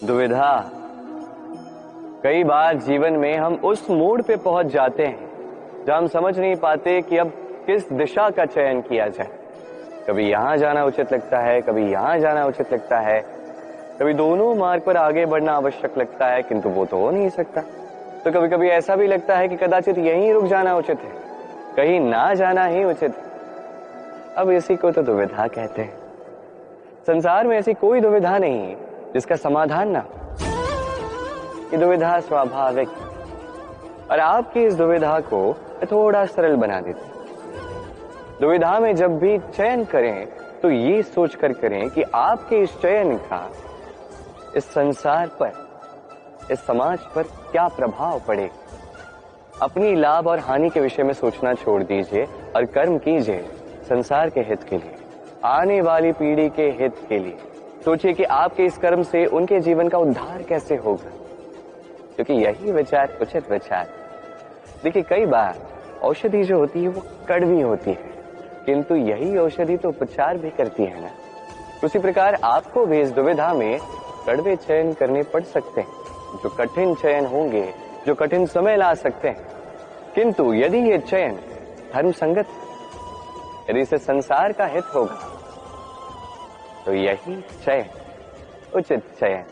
दुविधा। कई बार जीवन में हम उस मोड़ पे पहुंच जाते हैं जहां हम समझ नहीं पाते कि अब किस दिशा का चयन किया जाए। कभी यहां जाना उचित लगता है, कभी यहां जाना उचित लगता है, कभी दोनों मार्ग पर आगे बढ़ना आवश्यक लगता है, किंतु वो तो हो नहीं सकता। तो कभी कभी ऐसा भी लगता है कि कदाचित यहीं रुक जाना उचित है, कहीं ना जाना ही उचित है। अब इसी को तो दुविधा कहते हैं। संसार में ऐसी कोई दुविधा नहीं है जिसका समाधान ना हो। ये दुविधा स्वाभाविक है और आपकी इस दुविधा को थोड़ा सरल बना देती है। दुविधा में जब भी चयन करें तो ये सोचकर करें कि आपके इस चयन का इस संसार पर, इस समाज पर क्या प्रभाव पड़ेगा। अपनी लाभ और हानि के विषय में सोचना छोड़ दीजिए और कर्म कीजिए संसार के हित के लिए, आने वाली पीढ़ी के हित के लिए। सोचिए कि आपके इस कर्म से उनके जीवन का उद्धार कैसे होगा, क्योंकि यही विचार उचित विचार। देखिए, कई बार औषधि जो होती है वो कड़वी होती है, किंतु यही औषधि तो उपचार भी करती है ना। उसी प्रकार आपको भी इस दुविधा में कड़वे चयन करने पड़ सकते हैं, जो कठिन चयन होंगे, जो कठिन समय ला सकते हैं। किंतु यदि ये चयन धर्म संगत, यदि इसे संसार का हित होगा, तो यही चयन उचित चयन।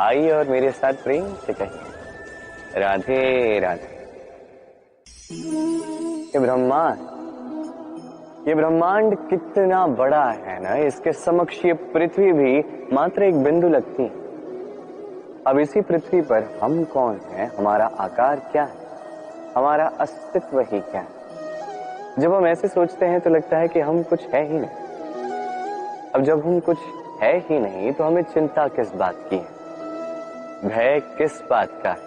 आइए और मेरे साथ प्रेम से कहिए, राधे राधे। ये ब्रह्मांड कितना बड़ा है ना, इसके समक्ष ये पृथ्वी भी मात्र एक बिंदु लगती है। अब इसी पृथ्वी पर हम कौन हैं, हमारा आकार क्या है, हमारा अस्तित्व ही क्या है। जब हम ऐसे सोचते हैं तो लगता है कि हम कुछ है ही नहीं। अब जब हम कुछ है ही नहीं तो हमें चिंता किस बात की है, भय किस बात का है,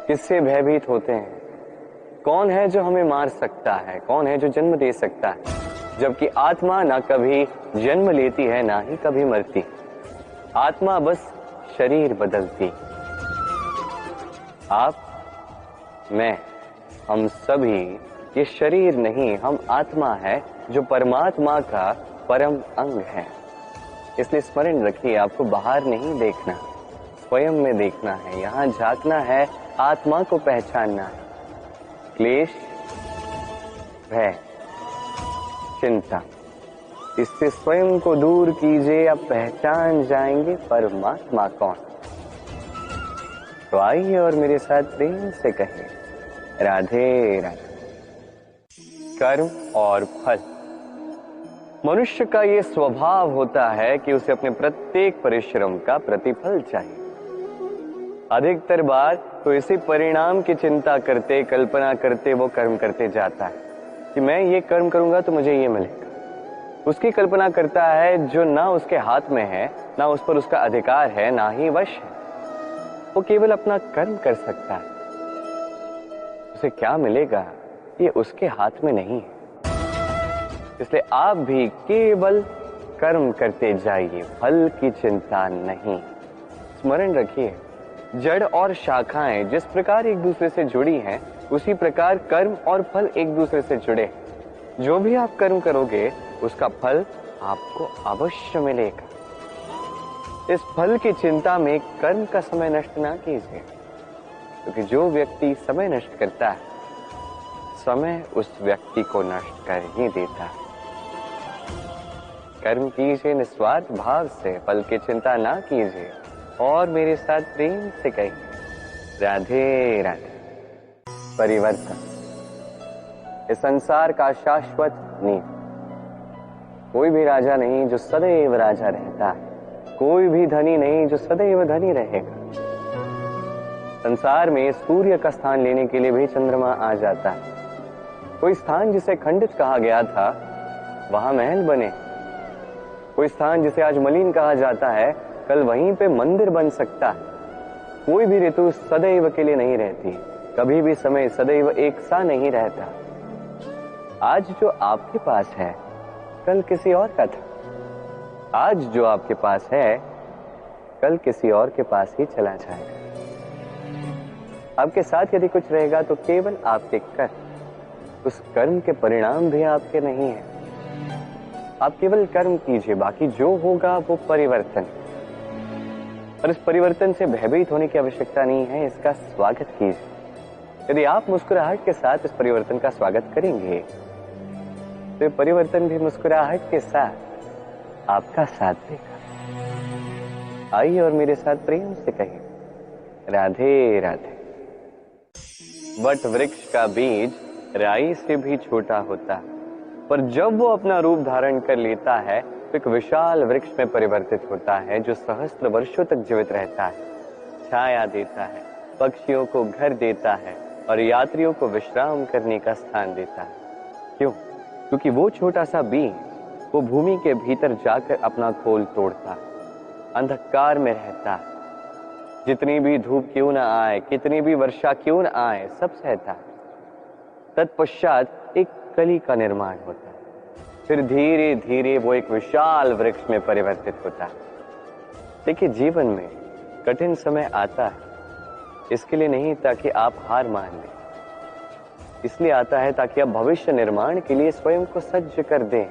किससे भयभीत होते हैं। कौन है जो हमें मार सकता है, कौन है जो जन्म दे सकता है, जबकि आत्मा ना कभी जन्म लेती है ना ही कभी मरती। आत्मा बस शरीर बदलती। आप, मैं, हम सभी ये शरीर नहीं, हम आत्मा है जो परमात्मा का परम अंग है। इसलिए स्मरण रखिए, आपको बाहर नहीं देखना, स्वयं में देखना है, यहाँ झांकना है, आत्मा को पहचानना है। क्लेश, भय, चिंता, इससे स्वयं को दूर कीजिए, आप पहचान जाएंगे परमात्मा कौन। तो आइए और मेरे साथ प्रेम से कहिए, राधे राधे। कर्म और फल। मनुष्य का ये स्वभाव होता है कि उसे अपने प्रत्येक परिश्रम का प्रतिफल चाहिए। अधिकतर बार तो इसी परिणाम की चिंता करते, कल्पना करते वो कर्म करते जाता है कि मैं ये कर्म करूंगा तो मुझे ये मिलेगा। उसकी कल्पना करता है जो ना उसके हाथ में है, ना उस पर उसका अधिकार है, ना ही वश है। वो केवल अपना कर्म कर सकता है। उसे क्या मिलेगा ये उसके हाथ में नहीं है। इसलिए आप भी केवल कर्म करते जाइए, फल की चिंता नहीं। स्मरण रखिए, जड़ और शाखाएं जिस प्रकार एक दूसरे से जुड़ी हैं, उसी प्रकार कर्म और फल एक दूसरे से जुड़े। जो भी आप कर्म करोगे उसका फल आपको अवश्य मिलेगा। इस फल की चिंता में कर्म का समय नष्ट ना कीजिए, क्योंकि जो व्यक्ति समय नष्ट करता है, समय उस व्यक्ति को नष्ट कर ही देता है। कर्म कीजिए निस्वार्थ भाव से, फल की चिंता ना कीजिए। और मेरे साथ प्रेम से कहिए, राधे राधे। परिवर्तन इस संसार का शाश्वत नियम। कोई भी राजा नहीं जो सदैव राजा रहता है, कोई भी धनी नहीं जो सदैव धनी रहेगा। संसार में सूर्य का स्थान लेने के लिए भी चंद्रमा आ जाता है। कोई स्थान जिसे खंडित कहा गया था वहां महल बने, कोई स्थान जिसे आज मलिन कहा जाता है कल वहीं पे मंदिर बन सकता है। कोई भी ऋतु सदैव के लिए नहीं रहती, कभी भी समय सदैव एक सा नहीं रहता। आज जो आपके पास है कल किसी और का था, आज जो आपके पास है कल किसी और के पास ही चला जाएगा। आपके साथ यदि कुछ रहेगा तो केवल आपके कर्म, उस कर्म के परिणाम भी आपके नहीं है। आप केवल कर्म कीजिए, बाकी जो होगा वो परिवर्तन। और इस परिवर्तन से भयभीत होने की आवश्यकता नहीं है, इसका स्वागत कीजिए। यदि आप मुस्कुराहट के साथ इस परिवर्तन का स्वागत करेंगे तो ये परिवर्तन भी मुस्कुराहट के साथ आपका साथ देगा। आइए और मेरे साथ प्रेम से कहिए, राधे राधे। वट वृक्ष का बीज राई से भी छोटा होता है, पर जब वो अपना रूप धारण कर लेता है तो एक विशाल वृक्ष में परिवर्तित होता है जो सहस्त्र वर्षों तक जीवित रहता है, छाया देता है, पक्षियों को घर देता है और यात्रियों को विश्राम करने का स्थान देता है। क्यों? क्योंकि वो छोटा सा बीज वो भूमि के भीतर जाकर अपना खोल तोड़ता है, अंधकार में रहता है, जितनी भी धूप क्यों ना आए, कितनी भी वर्षा क्यों ना आए, सब सहता है। तत्पश्चात एक कली का निर्माण होता है, फिर धीरे धीरे वो एक विशाल वृक्ष में परिवर्तित होता है। देखिए, जीवन में कठिन समय आता है इसके लिए नहीं ताकि आप हार मान लें, इसलिए आता है ताकि आप भविष्य निर्माण के लिए स्वयं को सज्ज कर दें।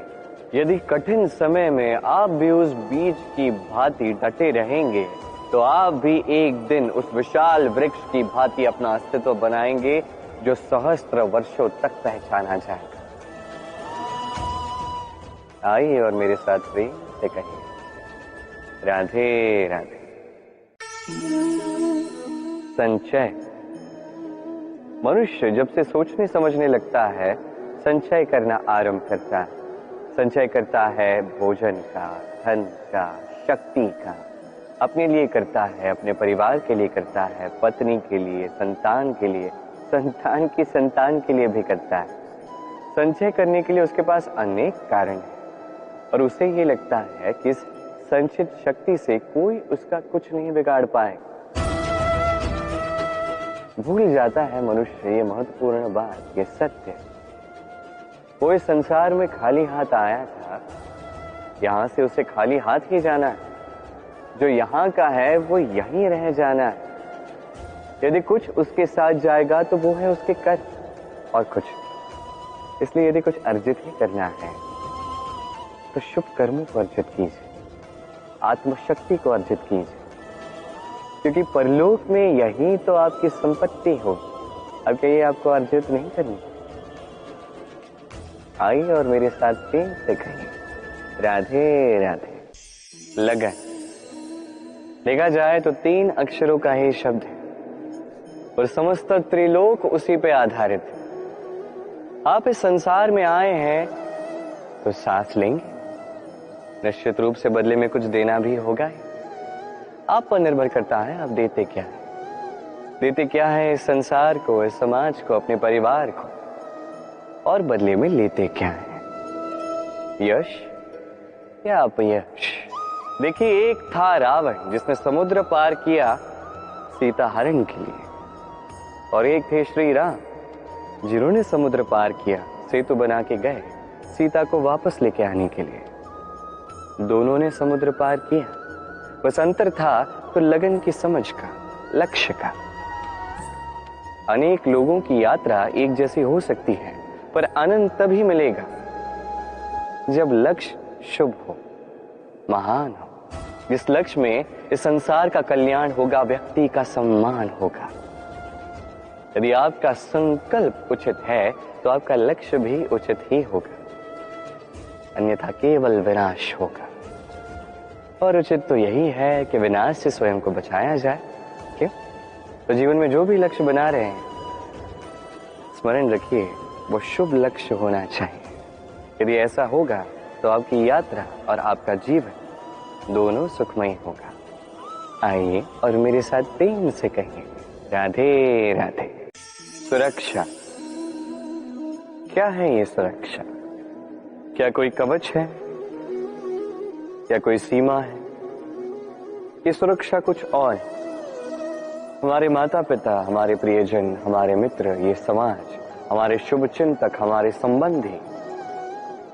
यदि कठिन समय में आप भी उस बीज की भांति डटे रहेंगे तो आप भी एक दिन उस विशाल वृक्ष की भांति अपना अस्तित्व बनाएंगे जो सहस्त्र वर्षों तक पहचाना जाएगा। आइए और मेरे साथ प्रेम से कहिए, राधे राधे। संचय। मनुष्य जब से सोचने समझने लगता है संचय करना आरंभ करता है। संचय करता है भोजन का, धन का, शक्ति का, अपने लिए करता है, अपने परिवार के लिए करता है, पत्नी के लिए, संतान के लिए, संतान की संतान के लिए भी करता है। संचय करने के लिए उसके पास अनेक कारण हैं और उसे ये लगता है कि इस संचित शक्ति से कोई उसका कुछ नहीं बिगाड़ पाए। भूल जाता है मनुष्य ये महत्वपूर्ण बात, ये सत्य। वो इस संसार में खाली हाथ आया था, यहां से उसे खाली हाथ ही जाना है। जो यहाँ का है वो यहीं रह जाना है। यदि कुछ उसके साथ जाएगा तो वो है उसके कर और कुछ। इसलिए यदि कुछ अर्जित ही करना है तो शुभ कर्मों को अर्जित कीजिए, आत्मशक्ति को अर्जित कीजिए, क्योंकि परलोक में यही तो आपकी संपत्ति हो। अब क्या ये आपको अर्जित नहीं करनी? आइए और मेरे साथ प्रेम से कहिए, राधे राधे। लगन। देखा जाए तो 3 अक्षरों का ही शब्द है और समस्त त्रिलोक उसी पे आधारित है। आप इस संसार में आए हैं तो सांस लेंगे, निश्चित रूप से बदले में कुछ देना भी होगा। आप पर निर्भर करता है आप देते क्या है। देते क्या है इस संसार को, इस समाज को, अपने परिवार को, और बदले में लेते क्या है? यश या अपयश? देखिए, एक था रावण जिसने समुद्र पार किया सीता हरण के लिए, और एक थे श्री राम जिन्होंने समुद्र पार किया, सेतु बना के गए सीता को वापस लेके आने के लिए। दोनों ने समुद्र पार किया, बस अंतर था तो लगन की समझ का, लक्ष्य का। अनेक लोगों की यात्रा एक जैसी हो सकती है, पर आनंद तभी मिलेगा जब लक्ष्य शुभ हो, महान हो, जिस लक्ष्य में इस संसार का कल्याण होगा, व्यक्ति का सम्मान होगा। यदि आपका संकल्प उचित है तो आपका लक्ष्य भी उचित ही होगा, अन्यथा केवल विनाश होगा। और उचित तो यही है कि विनाश से स्वयं को बचाया जाए। क्यों? तो जीवन में जो भी लक्ष्य बना रहे हैं, स्मरण रखिए वो शुभ लक्ष्य होना चाहिए। यदि ऐसा होगा तो आपकी यात्रा और आपका जीवन दोनों सुखमय होगा। आइए और मेरे साथ प्रेम से कहिए, राधे राधे। सुरक्षा। क्या है ये सुरक्षा? क्या कोई कवच है या कोई सीमा है? ये सुरक्षा कुछ और है। हमारे माता पिता, हमारे प्रियजन, हमारे मित्र, ये समाज, हमारे शुभ चिंतक, हमारे संबंधी,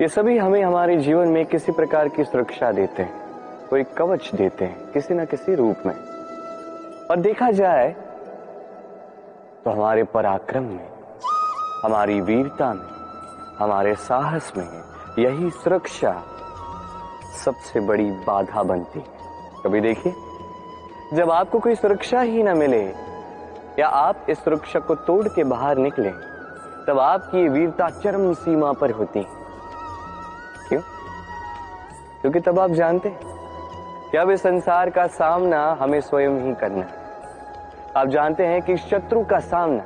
ये सभी हमें हमारे जीवन में किसी प्रकार की सुरक्षा देते हैं, कोई कवच देते हैं किसी न किसी रूप में। और देखा जाए तो हमारे पराक्रम में, हमारी वीरता में, हमारे साहस में यही सुरक्षा सबसे बड़ी बाधा बनती है। कभी देखिए, जब आपको कोई सुरक्षा ही ना मिले या आप इस सुरक्षा को तोड़ के बाहर निकले, तब आपकी वीरता चरम सीमा पर होती है। क्यों? क्योंकि तब आप जानते हैं कि अब इस संसार का सामना हमें स्वयं ही करना है। आप जानते हैं कि शत्रु का सामना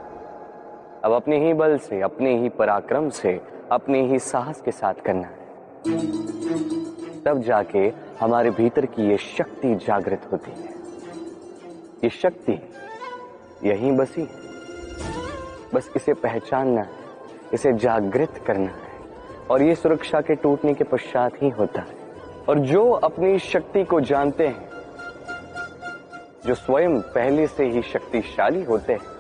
अब अपने ही बल से, अपने ही पराक्रम से, अपने ही साहस के साथ करना है। तब जाके हमारे भीतर की ये शक्ति जागृत होती है। ये शक्ति यहीं बसी है, बस इसे पहचानना है, इसे जागृत करना है, और ये सुरक्षा के टूटने के पश्चात ही होता है। और जो अपनी शक्ति को जानते हैं, जो स्वयं पहले से ही शक्तिशाली होते हैं,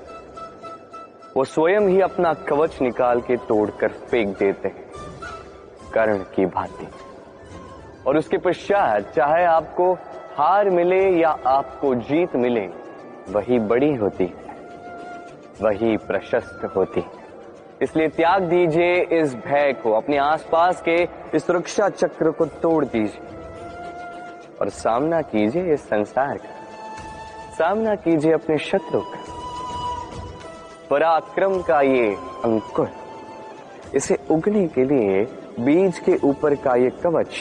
वो स्वयं ही अपना कवच निकाल के तोड़कर फेंक देते हैं, कर्ण की भांति। और उसके पश्चात चाहे आपको हार मिले या आपको जीत मिले, वही बड़ी होती है, वही प्रशस्त होती है। इसलिए त्याग दीजिए इस भय को, अपने आसपास के इस सुरक्षा चक्र को तोड़ दीजिए और सामना कीजिए इस संसार का, सामना कीजिए अपने शत्रु का। पराक्रम का ये अंकुर, इसे उगने के लिए बीज के ऊपर का ये कवच,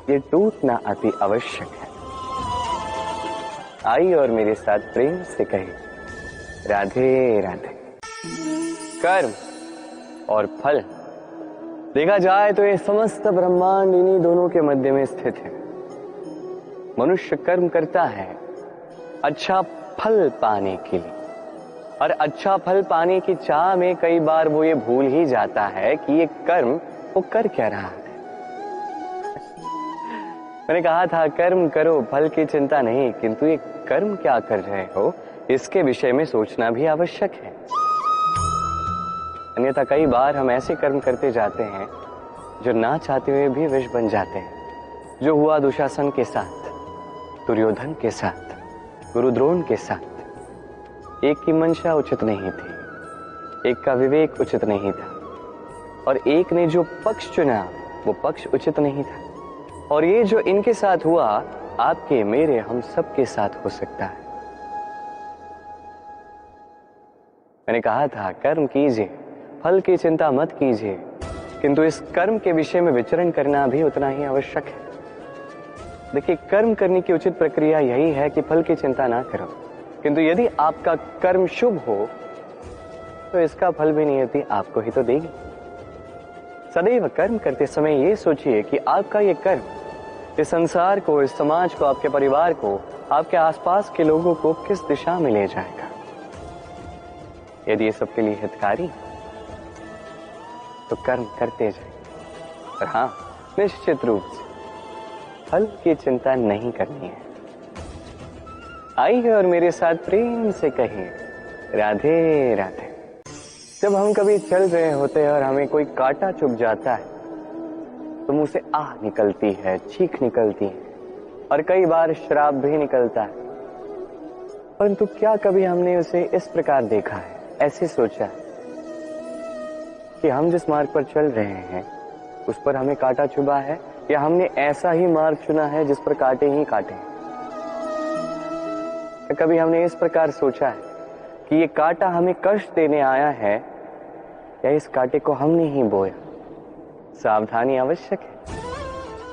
ये टूटना अति आवश्यक है। आइए और मेरे साथ प्रेम से कहें, राधे राधे। कर्म और फल, देखा जाए तो ये समस्त ब्रह्मांड इन्हीं दोनों के मध्य में स्थित है। मनुष्य कर्म करता है अच्छा फल पाने के लिए, और अच्छा फल पाने की चाह में कई बार वो ये भूल ही जाता है कि ये कर्म वो कर क्या रहा है। मैंने कहा था कर्म करो, फल की चिंता नहीं, किंतु ये कर्म क्या कर रहे हो इसके विषय में सोचना भी आवश्यक है। अन्यथा कई बार हम ऐसे कर्म करते जाते हैं जो ना चाहते हुए भी विष बन जाते हैं। जो हुआ दुशासन के साथ, दुर्योधन के साथ, गुरुद्रोण के साथ। एक की मंशा उचित नहीं थी, एक का विवेक उचित नहीं था, और एक ने जो पक्ष चुना वो पक्ष उचित नहीं था। और ये जो इनके साथ हुआ, आपके मेरे हम सबके साथ हो सकता है। मैंने कहा था कर्म कीजिए, फल की चिंता मत कीजिए, किंतु इस कर्म के विषय में विचरण करना भी उतना ही आवश्यक है। देखिए, कर्म करने की उचित प्रक्रिया यही है कि फल की चिंता ना करो, किंतु यदि आपका कर्म शुभ हो तो इसका फल भी नियति आपको ही तो देगी। सदैव कर्म करते समय ये सोचिए कि आपका ये कर्म इस संसार को, इस समाज को, आपके परिवार को, आपके आसपास के लोगों को किस दिशा में ले जाएगा। यदि ये सबके लिए हितकारी तो कर्म करते जाए, और हाँ, निश्चित रूप से फल की चिंता नहीं करनी है। आइए और मेरे साथ प्रेम से कहिए, राधे राधे। जब हम कभी चल रहे होते हैं और हमें कोई कांटा चुभ जाता है तो मुंह से आह निकलती है, चीख निकलती है, और कई बार श्राप भी निकलता है। परंतु क्या कभी हमने उसे इस प्रकार देखा है, ऐसे सोचा है कि हम जिस मार्ग पर चल रहे हैं उस पर हमें कांटा चुभा है, या हमने ऐसा ही मार्ग चुना है जिस पर कांटे ही कांटे हैं। कभी हमने इस प्रकार सोचा है कि ये कांटा हमें कष्ट देने आया है, या इस कांटे को हमने ही बोया। सावधानी आवश्यक है,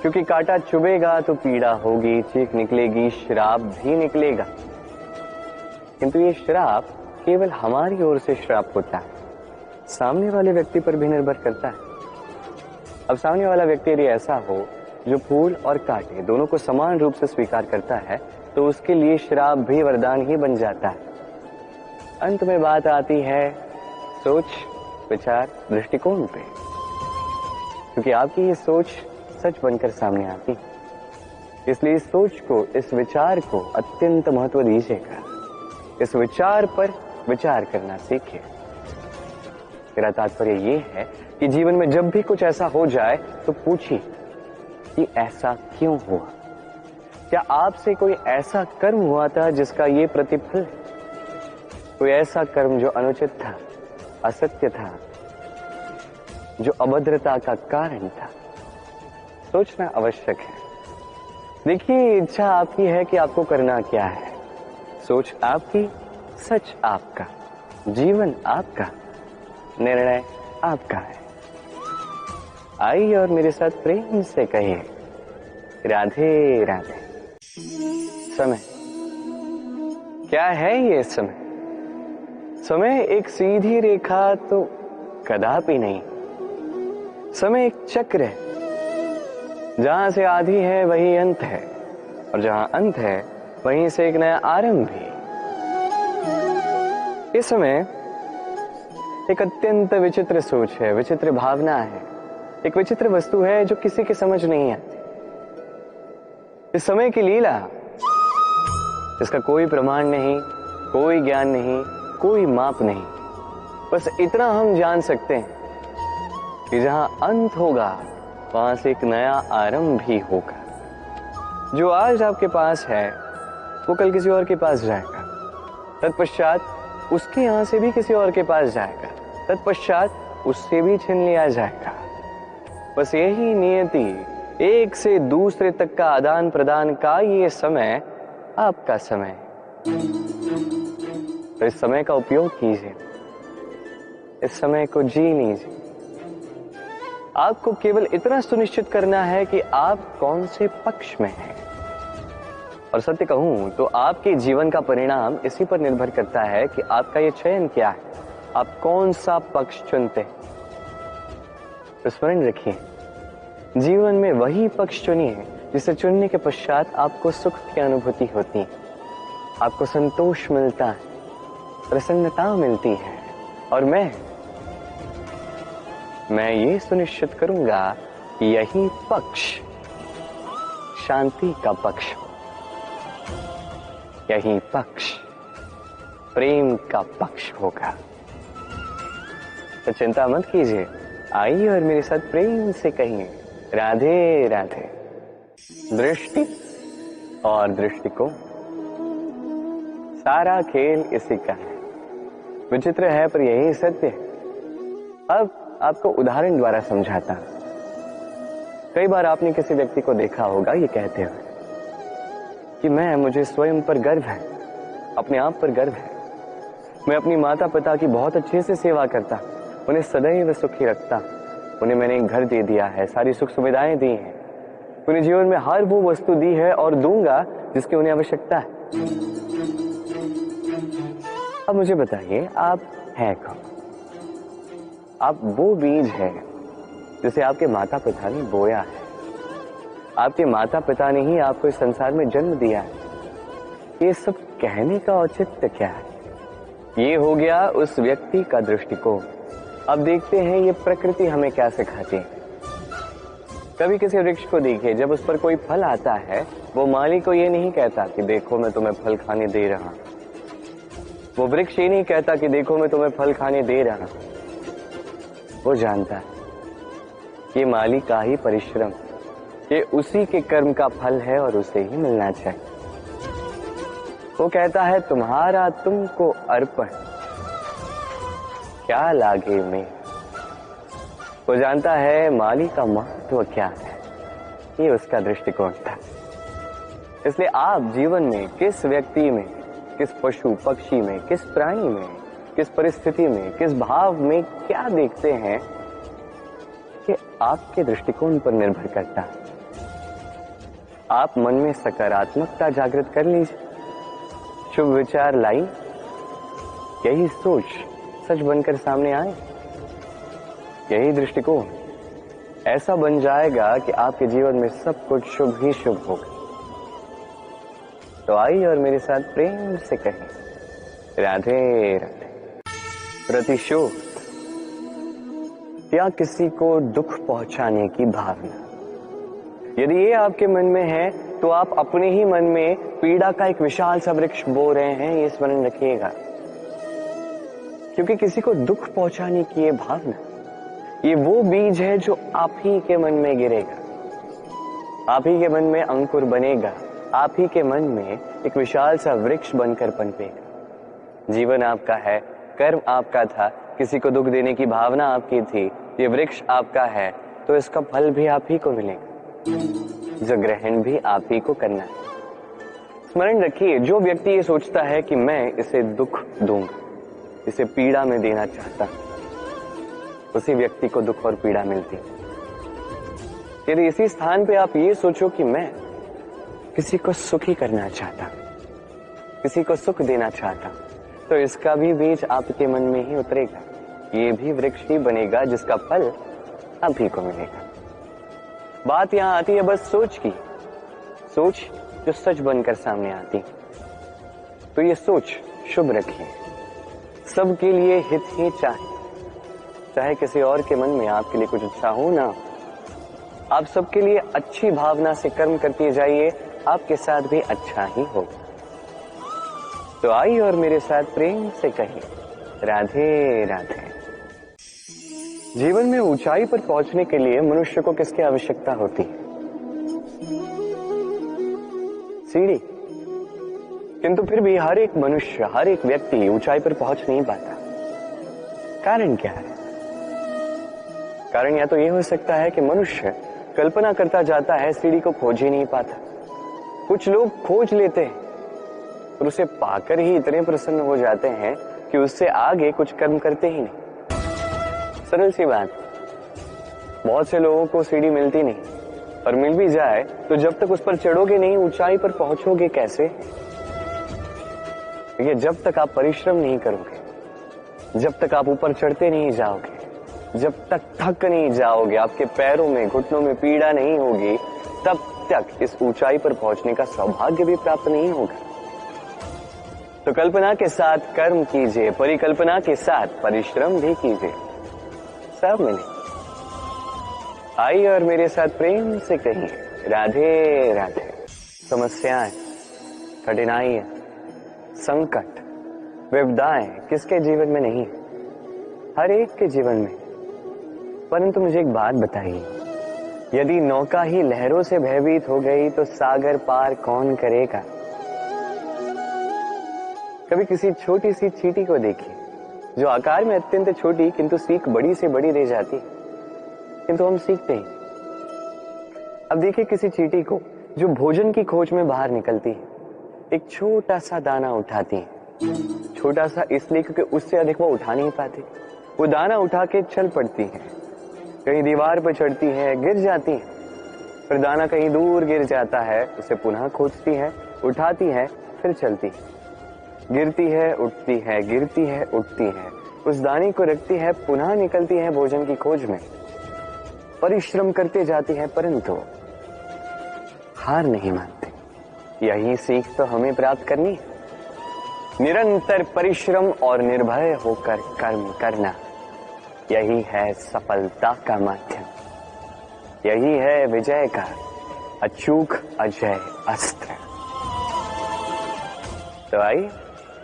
क्योंकि कांटा चुभेगा तो पीड़ा होगी, चीख निकलेगी, श्राप भी निकलेगा। किंतु ये श्राप केवल हमारी ओर से श्राप होता है, सामने वाले व्यक्ति पर भी निर्भर करता है। अब सामने वाला व्यक्ति यदि ऐसा हो जो फूल और कांटे दोनों को समान रूप से स्वीकार करता है, तो उसके लिए श्राप भी वरदान ही बन जाता है। अंत में बात आती है सोच, विचार, दृष्टिकोण पे, क्योंकि आपकी ये सोच सच बनकर सामने आती है। इसलिए इस सोच को, इस विचार को अत्यंत महत्व दीजिएगा। इस विचार पर विचार करना सीखिए। मेरा तात्पर्य ये है कि जीवन में जब भी कुछ ऐसा हो जाए तो पूछिए कि ऐसा क्यों हुआ। क्या आपसे कोई ऐसा कर्म हुआ था जिसका ये प्रतिफल है? कोई ऐसा कर्म जो अनुचित था, असत्य था, जो अभद्रता का कारण था? सोचना आवश्यक है। देखिए, इच्छा आपकी है कि आपको करना क्या है, सोच आपकी, सच आपका, जीवन आपका, निर्णय आपका है। आइए और मेरे साथ प्रेम से कहिए, राधे राधे। समय क्या है ये समय? समय एक सीधी रेखा तो कदापि नहीं। समय एक चक्र है, जहां से आदि है वही अंत है, और जहां अंत है वहीं से एक नया आरंभ भी। इस समय एक अत्यंत विचित्र सोच है, विचित्र भावना है, एक विचित्र वस्तु है जो किसी की समझ नहीं आती। इस समय की लीला, इसका कोई प्रमाण नहीं, कोई ज्ञान नहीं, कोई माप नहीं। बस इतना हम जान सकते हैं कि जहां अंत होगा वहां से एक नया आरंभ भी होगा। जो आज आपके पास है वो कल किसी और के पास जाएगा, तत्पश्चात उसके यहां से भी किसी और के पास जाएगा, तत्पश्चात उससे भी छीन लिया जाएगा। बस यही नियति, एक से दूसरे तक का आदान प्रदान का ये समय आपका समय। तो इस समय का उपयोग कीजिए, इस समय को जी लीजिए। आपको केवल इतना सुनिश्चित करना है कि आप कौन से पक्ष में हैं। और सत्य कहूं तो आपके जीवन का परिणाम इसी पर निर्भर करता है कि आपका ये चयन क्या है, आप कौन सा पक्ष चुनते हैं। तो स्मरण रखिए, जीवन में वही पक्ष चुनिए जिसे चुनने के पश्चात आपको सुख की अनुभूति होती है, आपको संतोष मिलता है, प्रसन्नता मिलती है। और मैं ये सुनिश्चित करूंगा कि यही पक्ष शांति का पक्ष हो, यही पक्ष प्रेम का पक्ष होगा। तो चिंता मत कीजिए, आइए और मेरे साथ प्रेम से कहिए, राधे राधे। दृष्टि और दृष्टिकोण, सारा खेल इसी का है। विचित्र है पर यही सत्य है। अब आपको उदाहरण द्वारा समझाता हूं। कई बार आपने किसी व्यक्ति को देखा होगा ये कहते हुए कि मुझे स्वयं पर गर्व है, अपने आप पर गर्व है, मैं अपनी माता पिता की बहुत अच्छे से सेवा करता, उन्हें सदैव सुखी रखता, उन्हें मैंने एक घर दे दिया है, सारी सुख सुविधाएं दी हैं, उन्हें जीवन में हर वो वस्तु दी है और दूंगा जिसकी उन्हें आवश्यकता है। अब मुझे बताइए, आप हैं कौन? आप वो बीज है जिसे आपके माता पिता ने बोया है। आपके माता पिता ने ही आपको इस संसार में जन्म दिया है। ये सब कहने का औचित्य क्या है? ये हो गया उस व्यक्ति का दृष्टिकोण। अब देखते हैं ये प्रकृति हमें क्या सिखाती है। कभी किसी वृक्ष को देखिए, जब उस पर कोई फल आता है वो माली को ये नहीं कहता कि देखो मैं तुम्हें फल खाने दे रहा, वो वृक्ष ये नहीं कहता कि देखो मैं तुम्हें फल खाने दे रहा। वो जानता है ये माली का ही परिश्रम, ये उसी के कर्म का फल है और उसे ही मिलना चाहिए। वो कहता है तुम्हारा तुमको अर्पण, क्या लागे में। वो जानता है माली का महत्व क्या है, ये उसका दृष्टिकोण था। इसलिए आप जीवन में किस व्यक्ति में, किस पशु पक्षी में, किस प्राणी में, किस परिस्थिति में, किस भाव में क्या देखते हैं, ये आपके दृष्टिकोण पर निर्भर करता है। आप मन में सकारात्मकता जागृत कर लीजिए, शुभ विचार लाइए, यही सोच सच बनकर सामने आए, यही दृष्टिकोण ऐसा बन जाएगा कि आपके जीवन में सब कुछ शुभ ही शुभ होगा। तो आइए और मेरे साथ प्रेम से कहें, राधे राधे। प्रतिशोध या किसी को दुख पहुंचाने की भावना, यदि ये आपके मन में है तो आप अपने ही मन में पीड़ा का एक विशाल सा वृक्ष बो रहे हैं, ये स्मरण रखिएगा। क्योंकि किसी को दुख पहुंचाने की ये भावना, ये वो बीज है जो आप ही के मन में गिरेगा, आप ही के मन में अंकुर बनेगा, आप ही के मन में एक विशाल सा वृक्ष बनकर पनपेगा। जीवन आपका है, कर्म आपका था, किसी को दुख देने की भावना आपकी थी, ये वृक्ष आपका है, तो इसका फल भी आप ही को मिलेगा। जो ग्रहण भी आप ही को करना है। स्मरण रखिए, जो व्यक्ति ये सोचता है कि मैं इसे दुख दूंगा, इसे पीड़ा में देना चाहता, उसी व्यक्ति को दुख और पीड़ा मिलती। यदि इसी स्थान पे आप ये सोचो कि मैं किसी को सुखी करना चाहता, किसी को सुख देना चाहता, तो इसका भी बीज आपके मन में ही उतरेगा, ये भी वृक्ष ही बनेगा जिसका फल आप ही को मिलेगा। बात यहां आती है बस सोच की, सोच जो सच बनकर सामने आती। तो ये सोच शुभ रखिए, सबके लिए हित ही चाहे किसी और के मन में आपके लिए कुछ अच्छा हो ना, आप सबके लिए अच्छी भावना से कर्म करते जाइए, आपके साथ भी अच्छा ही हो। तो आइए और मेरे साथ प्रेम से कहिए, राधे राधे। जीवन में ऊंचाई पर पहुंचने के लिए मनुष्य को किसकी आवश्यकता होती है? सीढ़ी। किंतु फिर भी हर एक मनुष्य, हर एक व्यक्ति ऊंचाई पर पहुंच नहीं पाता। कारण क्या है? कारण या तो यह हो सकता है कि मनुष्य कल्पना करता जाता है, सीढ़ी को खोज ही नहीं पाता। कुछ लोग खोज लेते हैं और उसे पाकर ही इतने प्रसन्न हो जाते हैं कि उससे आगे कुछ कर्म करते ही नहीं। सरल सी बात, बहुत से लोगों को सीढ़ी मिलती नहीं, और मिल भी जाए तो जब तक उस पर चढ़ोगे नहीं, ऊंचाई पर पहुंचोगे कैसे? ये जब तक आप परिश्रम नहीं करोगे, जब तक आप ऊपर चढ़ते नहीं जाओगे, जब तक थक नहीं जाओगे, आपके पैरों में, घुटनों में पीड़ा नहीं होगी, तब तक इस ऊंचाई पर पहुंचने का सौभाग्य भी प्राप्त नहीं होगा। तो कल्पना के साथ कर्म कीजिए, परिकल्पना के साथ परिश्रम भी कीजिए, सब मिले। आइए और मेरे साथ प्रेम से कहिए, राधे राधे। समस्याएं, कठिनाइयां, संकट, विपदाएं किसके जीवन में नहीं? हर एक के जीवन में। परंतु मुझे एक बात बताइए, यदि नौका ही लहरों से भयभीत हो गई तो सागर पार कौन करेगा? कभी किसी छोटी सी चींटी को देखिए, जो आकार में अत्यंत छोटी किंतु सीख बड़ी से बड़ी रह जाती, किंतु हम सीखते हैं। अब देखिए किसी चींटी को जो भोजन की खोज में बाहर निकलती है, एक छोटा सा दाना उठाती है। छोटा सा इसलिए क्योंकि उससे अधिक वो उठा नहीं पाती। वो दाना उठा के चल पड़ती है, कहीं दीवार पर चढ़ती है, गिर जाती है, फिर दाना कहीं दूर गिर जाता है, उसे पुनः खोजती है, उठाती है, फिर चलती है, गिरती है, उठती है, गिरती है, उठती है, उस दाने को रखती है, पुनः निकलती है भोजन की खोज में, परिश्रम करते जाती है, परंतु हार नहीं मानती। यही सीख तो हमें प्राप्त करनी है। निरंतर परिश्रम और निर्भय होकर कर्म करना, यही है सफलता का माध्यम, यही है विजय का अचूक अजय अस्त्र। तो आइए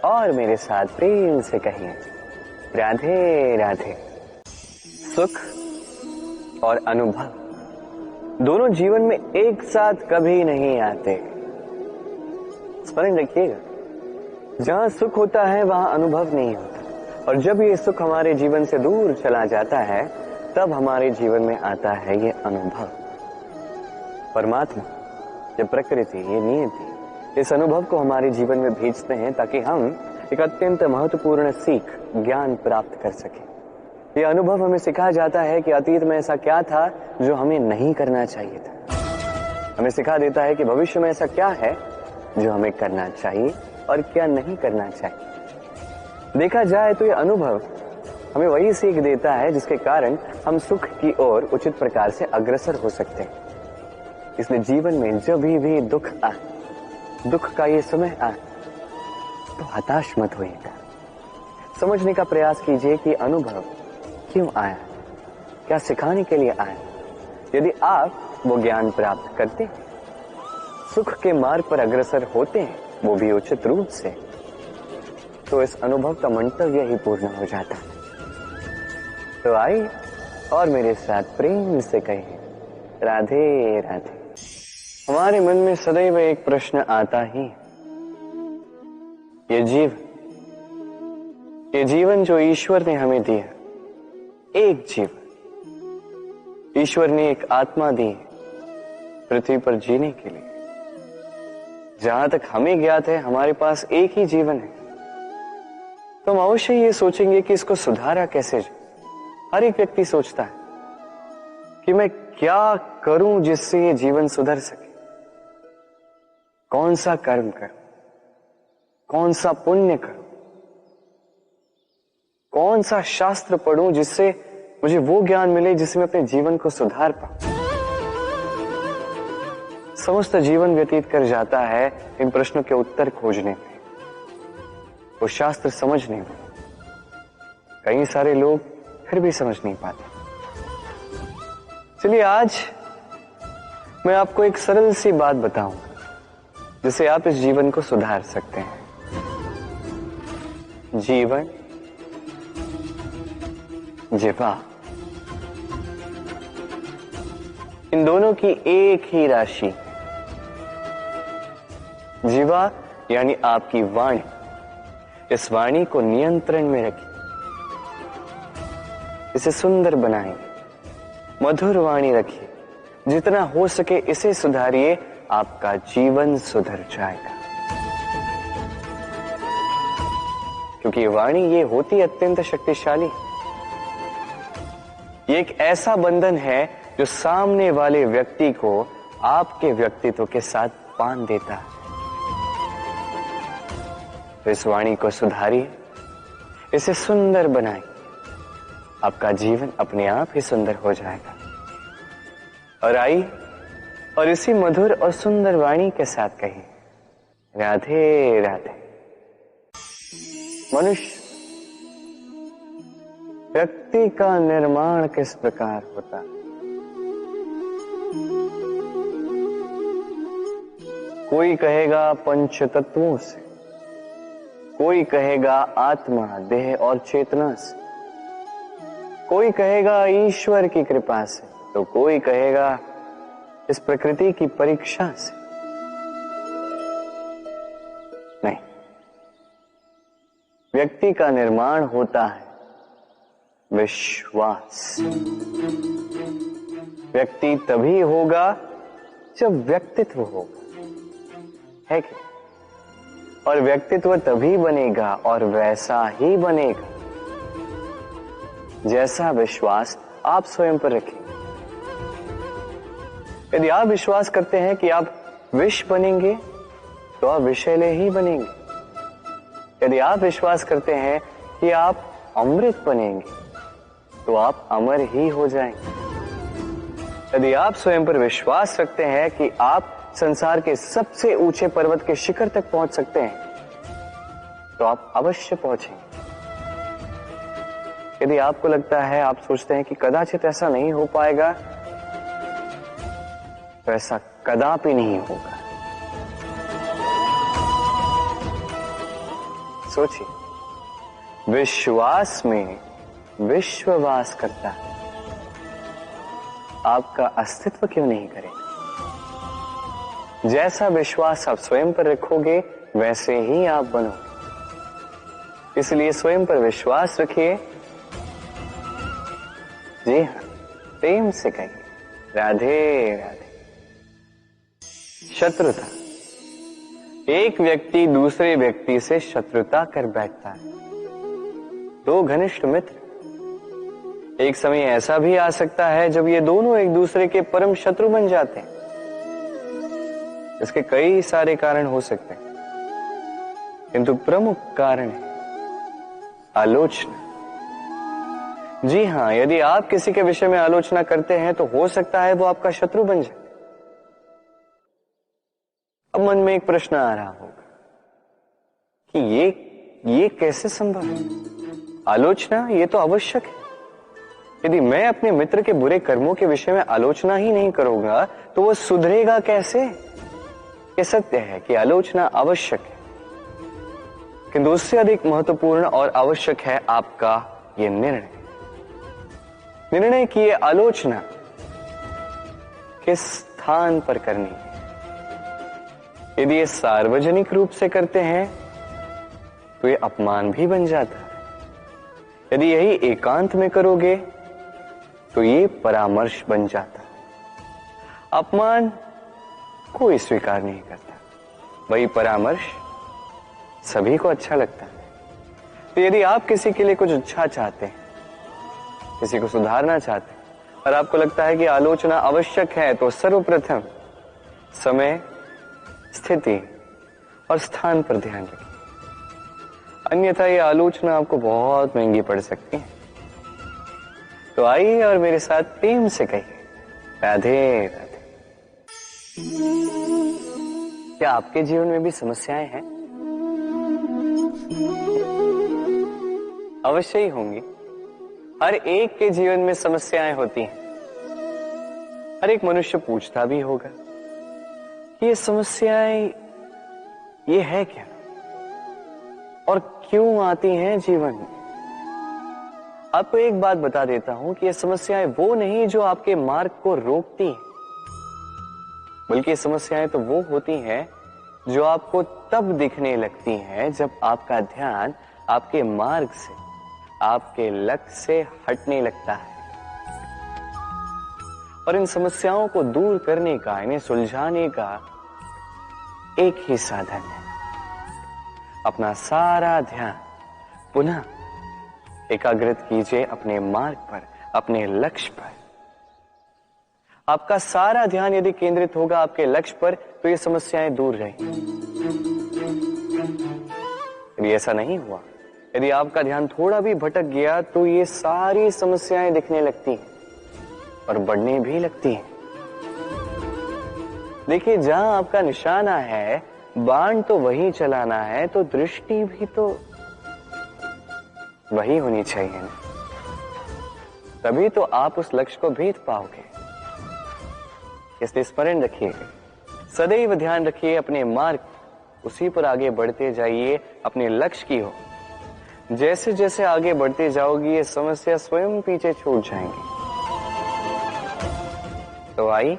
और मेरे साथ प्रेम से कहिए, राधे राधे। सुख और अनुभव दोनों जीवन में एक साथ कभी नहीं आते। स्मरण रखिएगा, जहां सुख होता है वहां अनुभव नहीं होता, और जब ये सुख हमारे जीवन से दूर चला जाता है, तब हमारे जीवन में आता है ये अनुभव। परमात्मा, ये प्रकृति, ये नियति इस अनुभव को हमारे जीवन में भेजते हैं ताकि हम एक अत्यंत महत्वपूर्ण सीख, ज्ञान प्राप्त कर सकें। ये अनुभव हमें सिखाया जाता है कि अतीत में ऐसा क्या था जो हमें नहीं करना चाहिए था। हमें सिखा देता है कि भविष्य में ऐसा क्या है जो हमें करना चाहिए और क्या नहीं करना चाहिए। देखा जाए तो ये अनुभव हमें वही सीख देता है जिसके कारण हम सुख की ओर उचित प्रकार से अग्रसर हो सकते हैं। इसलिए जीवन में जब भी दुख आए, दुख का ये समय आए, तो हताश मत होइएगा। समझने का प्रयास कीजिए कि अनुभव क्यों आया, क्या सिखाने के लिए आया। यदि आप वो ज्ञान प्राप्त करते हैं, सुख के मार्ग पर अग्रसर होते हैं, वो भी उचित रूप से, तो इस अनुभव का मंतव्य ही पूर्ण हो जाता है। तो आइए और मेरे साथ प्रेम से कहिए, राधे राधे। हमारे मन में सदैव एक प्रश्न आता ही, ये जीवन जो ईश्वर ने हमें दिया, एक जीवन ईश्वर ने एक आत्मा दी, पृथ्वी पर जीने के लिए। जहां तक हमें ज्ञात है हमारे पास एक ही जीवन है, तो हम अवश्य ये सोचेंगे कि इसको सुधारा कैसे जाए। हर एक व्यक्ति सोचता है कि मैं क्या करूं जिससे ये जीवन सुधर सके, कौन सा कर्म करूं, कौन सा पुण्य करूं, कौन सा शास्त्र पढ़ूं जिससे मुझे वो ज्ञान मिले जिससे मैं अपने जीवन को सुधार पाऊं। समस्त जीवन व्यतीत कर जाता है इन प्रश्नों के उत्तर खोजने में, वो शास्त्र समझने में। कई सारे लोग फिर भी समझ नहीं पाते। चलिए आज मैं आपको एक सरल सी बात बताऊंगा जिससे आप इस जीवन को सुधार सकते हैं। जीवन, जिह्वा, इन दोनों की एक ही राशि। जिह्वा यानी आपकी वाणी, इस वाणी को नियंत्रण में रखिए, इसे सुंदर बनाइए, मधुर वाणी रखिए, जितना हो सके इसे सुधारिए, आपका जीवन सुधर जाएगा। क्योंकि वाणी ये होती अत्यंत शक्तिशाली, ये एक ऐसा बंधन है जो सामने वाले व्यक्ति को आपके व्यक्तित्व के साथ बांध देता है। तो इस वाणी को सुधारिए, इसे सुंदर बनाइए, आपका जीवन अपने आप ही सुंदर हो जाएगा। और आइए और इसी मधुर और सुंदर वाणी के साथ कहिए, राधे राधे। मनुष्य, व्यक्ति का निर्माण किस प्रकार होता है? कोई कहेगा पंच तत्वों से, कोई कहेगा आत्मा, देह और चेतना से, कोई कहेगा ईश्वर की कृपा से, तो कोई कहेगा इस प्रकृति की परीक्षा से। नहीं, व्यक्ति का निर्माण होता है विश्वास। व्यक्ति तभी होगा जब व्यक्तित्व होगा, है कि? और व्यक्तित्व तभी बनेगा और वैसा ही बनेगा जैसा विश्वास आप स्वयं पर रखें। यदि आप विश्वास करते हैं कि आप विष बनेंगे तो आप विषैले ही बनेंगे। यदि आप विश्वास करते हैं कि आप अमृत बनेंगे तो आप अमर ही हो जाएंगे। यदि आप स्वयं पर विश्वास रखते हैं कि आप संसार के सबसे ऊंचे पर्वत के शिखर तक पहुंच सकते हैं तो आप अवश्य पहुंचेंगे। यदि आपको लगता है, आप सोचते हैं कि कदाचित ऐसा नहीं हो पाएगा, तो ऐसा कदापि नहीं होगा। सोचिए, विश्वास में विश्ववास करता है, आपका अस्तित्व क्यों नहीं करेगा? जैसा विश्वास आप स्वयं पर रखोगे वैसे ही आप बनोगे। इसलिए स्वयं पर विश्वास रखिए। जी हाँ, प्रेम से कहिए, राधे राधे। शत्रुता, एक व्यक्ति दूसरे व्यक्ति से शत्रुता कर बैठता है। दो घनिष्ठ मित्र, एक समय ऐसा भी आ सकता है जब ये दोनों एक दूसरे के परम शत्रु बन जाते हैं। इसके कई सारे कारण हो सकते हैं, किंतु प्रमुख कारण है आलोचना। जी हां, यदि आप किसी के विषय में आलोचना करते हैं तो हो सकता है वो आपका शत्रु बन जाए। अब मन में एक प्रश्न आ रहा होगा कि ये कैसे संभव है? आलोचना ये तो आवश्यक है। यदि मैं अपने मित्र के बुरे कर्मों के विषय में आलोचना ही नहीं करूंगा तो वो सुधरेगा कैसे? ये सत्य है कि आलोचना आवश्यक है, किंतु उससे अधिक महत्वपूर्ण और आवश्यक है आपका ये निर्णय की ये आलोचना किस स्थान पर करनी है। यदि ये सार्वजनिक रूप से करते हैं तो ये अपमान भी बन जाता है। यदि यही एकांत में करोगे तो ये परामर्श बन जाता है। अपमान कोई स्वीकार नहीं करता। वही परामर्श सभी को अच्छा लगता है। तो यदि आप किसी के लिए कुछ अच्छा चाहते हैं, किसी को सुधारना चाहते हैं और आपको लगता है कि आलोचना आवश्यक है, तो सर्वप्रथम समय, स्थिति और स्थान पर ध्यान रखिए, अन्यथा ये आलोचना आपको बहुत महंगी पड़ सकती है। तो आइए और मेरे साथ प्रेम से कहिए, राधे राधे। क्या आपके जीवन में भी समस्याएं हैं? अवश्य ही होंगी। हर एक के जीवन में समस्याएं होती हैं। हर एक मनुष्य पूछता भी होगा कि ये समस्याएं ये है क्या और क्यों आती हैं जीवन में। आपको एक बात बता देता हूं कि ये समस्याएं वो नहीं जो आपके मार्ग को रोकती हैं, बल्कि ये समस्याएं तो वो होती हैं जो आपको तब दिखने लगती हैं जब आपका ध्यान आपके मार्ग से, आपके लक्ष्य से हटने लगता है। और इन समस्याओं को दूर करने का, इन्हें सुलझाने का एक ही साधन है, अपना सारा ध्यान पुनः एकाग्रित कीजिए अपने मार्ग पर, अपने लक्ष्य पर। आपका सारा ध्यान यदि केंद्रित होगा आपके लक्ष्य पर, तो ये समस्याएं दूर रहेंगी। यदि ऐसा नहीं हुआ, यदि आपका ध्यान थोड़ा भी भटक गया, तो ये सारी समस्याएं दिखने लगती हैं और बढ़ने भी लगती हैं। देखिए, जहां आपका निशाना है, बाण तो वही चलाना है, तो दृष्टि भी तो वही होनी चाहिए ना। तभी तो आप उस लक्ष्य को भेद पाओगे। इसलिए स्मरण रखिएगा, सदैव ध्यान रखिए अपने मार्ग, उसी पर आगे बढ़ते जाइए अपने लक्ष्य की ओर। जैसे जैसे आगे बढ़ते जाओगी, ये समस्या स्वयं पीछे छूट जाएंगी। तो आई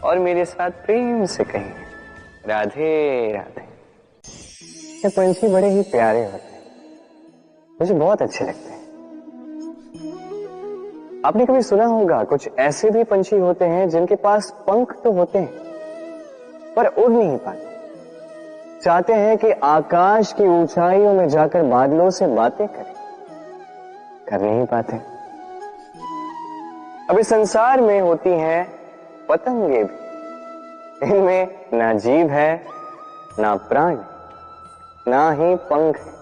और मेरे साथ प्रेम से कहिए, राधे राधे। ये पंछी बड़े ही प्यारे होते हैं, मुझे बहुत अच्छे लगते हैं। आपने कभी सुना होगा, कुछ ऐसे भी पंछी होते हैं जिनके पास पंख तो होते हैं पर उड़ नहीं पाते। चाहते हैं कि आकाश की ऊंचाइयों में जाकर बादलों से बातें करें, कर नहीं पाते। अभी संसार में होती हैं पतंगे भी, इनमें ना जीभ है, ना प्राण, ना ही पंख है,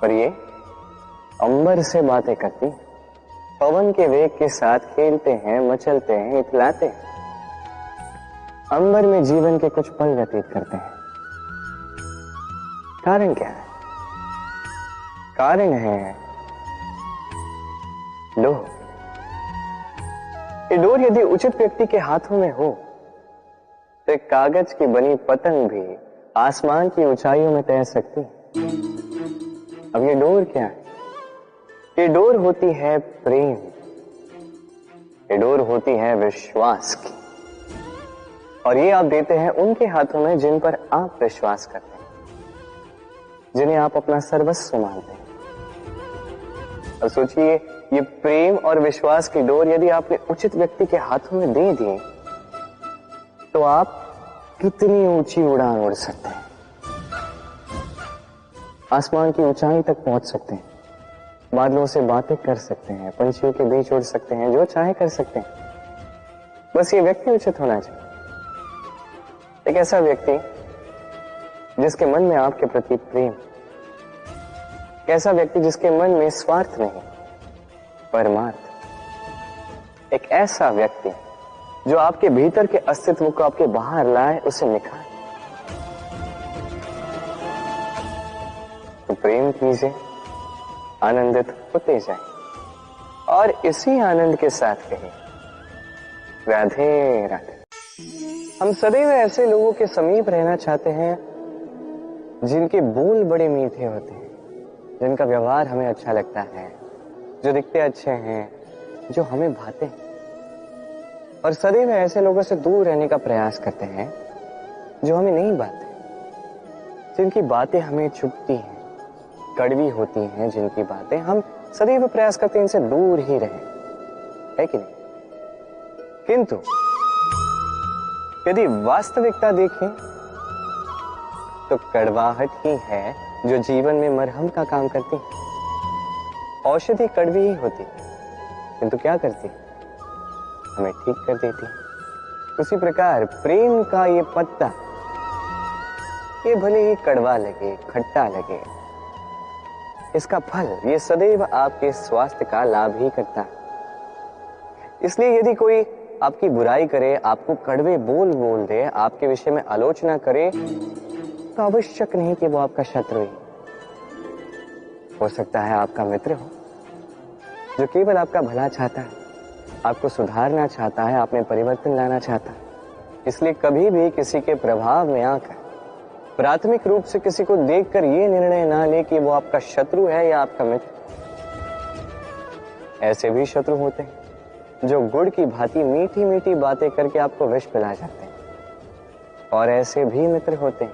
पर ये अंबर से बातें करती हैं, पवन के वेग के साथ खेलते हैं, मचलते हैं, इतलाते हैं, अंबर में जीवन के कुछ पल व्यतीत करते हैं। कारण क्या है? कारण है डोर। ये डोर यदि उचित व्यक्ति के हाथों में हो, तो एक कागज की बनी पतंग भी आसमान की ऊंचाइयों में तैर सकती है। अब ये डोर क्या है? ये डोर होती है प्रेम, ये डोर होती है विश्वास की, और ये आप देते हैं उनके हाथों में जिन पर आप विश्वास करते हैं, जिन्हें आप अपना सर्वस्व मानते हैं। और सोचिए, ये प्रेम और विश्वास की डोर यदि आपने उचित व्यक्ति के हाथों में दे दी, तो आप कितनी ऊंची उड़ान उड़ सकते हैं, आसमान की ऊंचाई तक पहुंच सकते हैं, बादलों से बातें कर सकते हैं, पंछियों के बीच उड़ सकते हैं, जो चाहे कर सकते हैं। बस ये व्यक्ति उचित होना चाहिए, एक ऐसा व्यक्ति जिसके मन में आपके प्रति प्रेम, ऐसा व्यक्ति जिसके मन में स्वार्थ नहीं, परमार्थ, एक ऐसा व्यक्ति जो आपके भीतर के अस्तित्व को आपके बाहर लाए, उसे निखारे। तो प्रेम कीजिए, आनंदित होते जाए, और इसी आनंद के साथ कहिए, राधे राधे। हम सदैव ऐसे लोगों के समीप रहना चाहते हैं जिनके बोल बड़े मीठे होते हैं, जिनका व्यवहार हमें अच्छा लगता है, जो दिखते अच्छे हैं, जो हमें भाते हैं। और सदैव ऐसे लोगों से दूर रहने का प्रयास करते हैं जो हमें नहीं भाते, जिनकी बातें हमें चुभती हैं, कड़वी होती हैं, जिनकी बातें हम सदैव प्रयास करते हैं इनसे दूर ही रहें, है कि नहीं? किंतु यदि वास्तविकता देखें तो कड़वाहट ही है जो जीवन में मरहम का काम करती है। औषधि कड़वी ही होती किंतु क्या करती, हमें ठीक कर देती। उसी प्रकार प्रेम का ये पत्ता, ये भले ही कड़वा लगे, खट्टा लगे, इसका फल ये सदैव आपके स्वास्थ्य का लाभ ही करता है। इसलिए यदि कोई आपकी बुराई करे, आपको कड़वे बोल बोल दे, आपके विषय में आलोचना करे, तो आवश्यक नहीं कि वो आपका शत्रु ही हो सकता है, आपका मित्र हो जो केवल आपका भला चाहता है, आपको सुधारना चाहता है, आप में परिवर्तन लाना चाहता है। इसलिए कभी भी किसी के प्रभाव में आकर प्राथमिक रूप से किसी को देखकर ये निर्णय ना ले कि वो आपका शत्रु है या आपका मित्र। ऐसे भी शत्रु होते हैं जो गुड़ की भांति मीठी मीठी बातें करके आपको विष पिला जाते हैं, और ऐसे भी मित्र होते हैं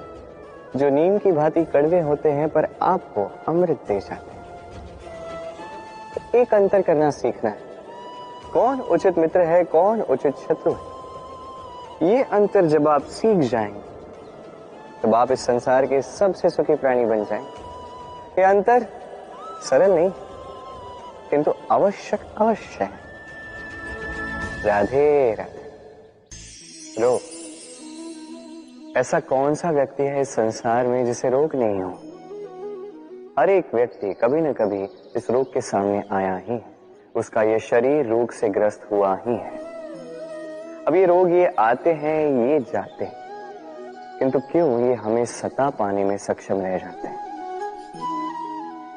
जो नीम की भांति कड़वे होते हैं पर आपको अमृत दे जाते हैं। तो एक अंतर करना सीखना है, कौन उचित मित्र है, कौन उचित शत्रु है। ये अंतर जब आप सीख जाएंगे तब आप इस संसार के सबसे सुखी प्राणी बन जाएंगे। ये अंतर सरल नहीं किंतु आवश्यक अवश्य है। राधे राधे। रोग, ऐसा कौन सा व्यक्ति है इस संसार में जिसे रोग नहीं हो? हर एक व्यक्ति कभी न कभी इस रोग के सामने आया ही है, उसका ये शरीर रोग से ग्रस्त हुआ ही है। अब ये रोग ये आते हैं, ये जाते हैं, किंतु क्यों ये हमें सता पाने में सक्षम रह जाते हैं?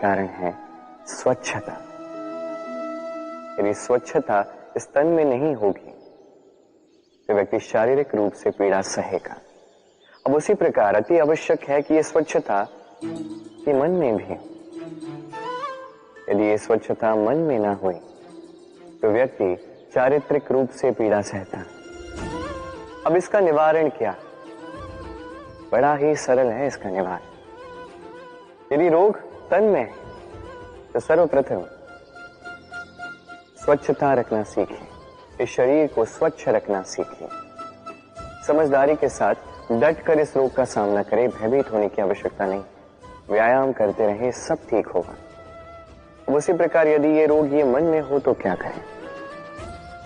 कारण है स्वच्छता। यदि स्वच्छता इस तन में नहीं होगी तो व्यक्ति शारीरिक रूप से पीड़ा सहेगा। अब उसी प्रकार अति आवश्यक है कि ये स्वच्छता ये मन में भी। यदि ये स्वच्छता मन में ना हुई तो व्यक्ति चारित्रिक रूप से पीड़ा सहता है। अब इसका निवारण क्या? बड़ा ही सरल है इसका निवारण। यदि रोग तन में है तो सर्वप्रथम स्वच्छता रखना सीखिए, इस शरीर को स्वच्छ रखना सीखिए। समझदारी के साथ डट कर इस रोग का सामना करें, भयभीत होने की आवश्यकता नहीं। व्यायाम करते रहें, सब ठीक होगा। उसी प्रकार यदि ये रोग ये मन में हो तो क्या करें?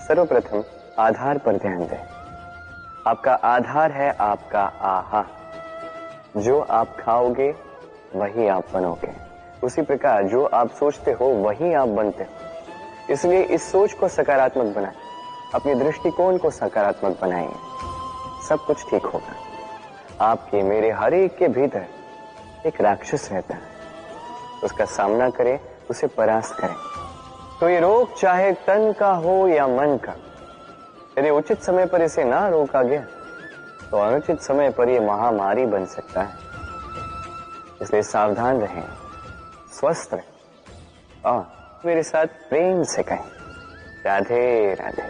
सर्वप्रथम आधार पर ध्यान दें। आपका आधार है आपका आहार। जो आप खाओगे वही आप बनोगे। उसी प्रकार जो आप सोचते हो वही आप बनते हो। इसलिए इस सोच को सकारात्मक बनाएं, अपने दृष्टिकोण को सकारात्मक बनाएंगे, सब कुछ ठीक होगा। आपके मेरे हर एक के भीतर एक राक्षस रहता है, उसका सामना करें, उसे परास्त करें। तो ये रोग चाहे तन का हो या मन का, यदि उचित समय पर इसे ना रोका गया तो अनुचित समय पर यह महामारी बन सकता है। इसलिए सावधान रहें, स्वस्थ रहें और मेरे साथ प्रेम से कहें राधे राधे।